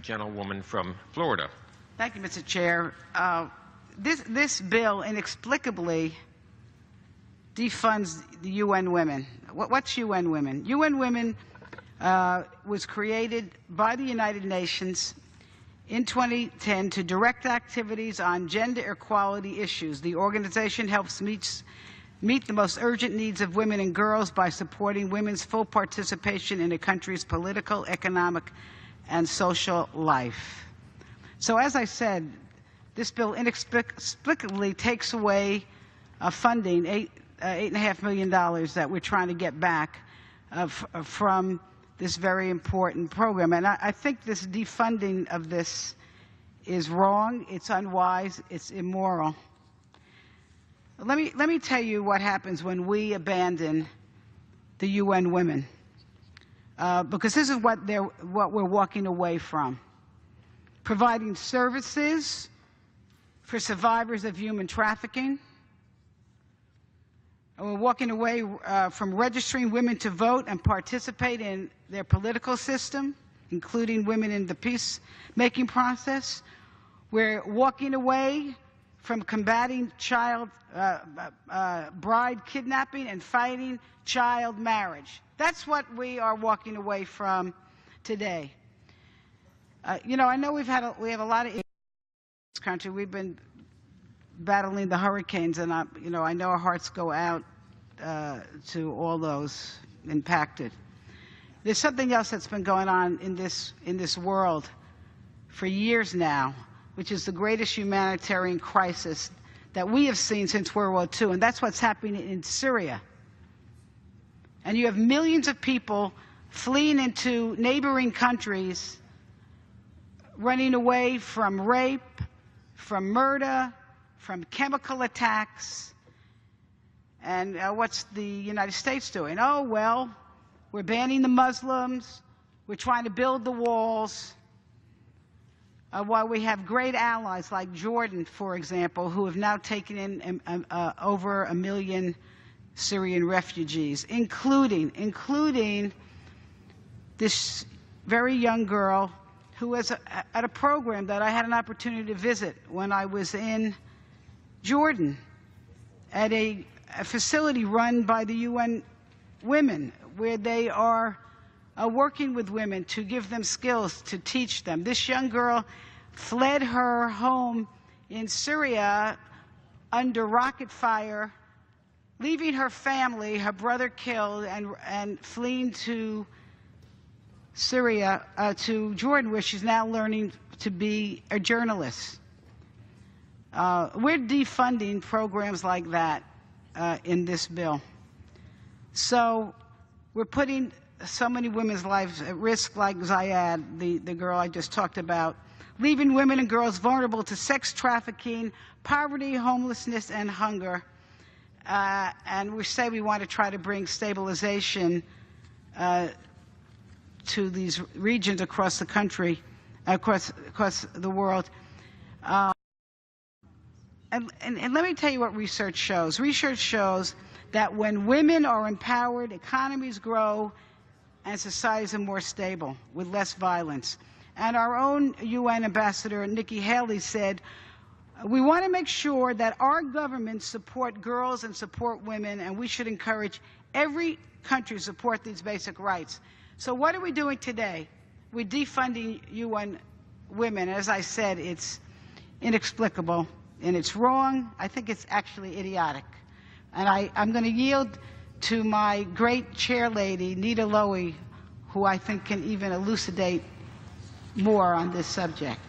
gentlewoman from Florida. Thank you, Mr. Chair. This bill inexplicably defunds the UN Women. What's UN Women? UN Women was created by the United Nations in 2010 to direct activities on gender equality issues. The organization helps meet the most urgent needs of women and girls by supporting women's full participation in a country's political, economic, and social life. So as I said, this bill inexplicably takes away funding, $8.5 million that we're trying to get back from this very important program. And I think this defunding of this is wrong, it's unwise, it's immoral. Let me tell you what happens when we abandon the UN Women, because this is what we're walking away from. Providing services for survivors of human trafficking. And we're walking away from registering women to vote and participate in their political system, including women in the peacemaking process. We're walking away from combating bride kidnapping and fighting child marriage. That's what we are walking away from today. You know, I know we have a lot of issues in this country. We've been battling the hurricanes, and I know our hearts go out to all those impacted. There's something else that's been going on in this world for years now, which is the greatest humanitarian crisis that we have seen since World War II, and that's what's happening in Syria. And you have millions of people fleeing into neighboring countries, running away from rape, from murder, from chemical attacks. And what's the United States doing? Oh, well, we're banning the Muslims. We're trying to build the walls. While we have great allies like Jordan, for example, who have now taken in over 1 million Syrian refugees, including this very young girl who was at a program that I had an opportunity to visit when I was in Jordan, at a facility run by the UN Women, where they are working with women to give them skills, to teach them. This young girl fled her home in Syria under rocket fire, leaving her family, her brother killed, and fleeing to Syria, to Jordan, where she's now learning to be a journalist. We're defunding programs like that in this bill. So we're putting so many women's lives at risk, like Zayad, the girl I just talked about, leaving women and girls vulnerable to sex trafficking, poverty, homelessness, and hunger. And we say we want to try to bring stabilization to these regions across the country, across the world. And let me tell you what research shows. Research shows that when women are empowered, economies grow, and societies are more stable with less violence. And our own UN ambassador, Nikki Haley, said, we want to make sure that our governments support girls and support women, and we should encourage every country to support these basic rights. So what are we doing today? We're defunding UN Women. As I said, it's inexplicable and it's wrong. I think it's actually idiotic. And I'm going to yield to my great chair lady, Nita Lowy, who I think can even elucidate more on this subject.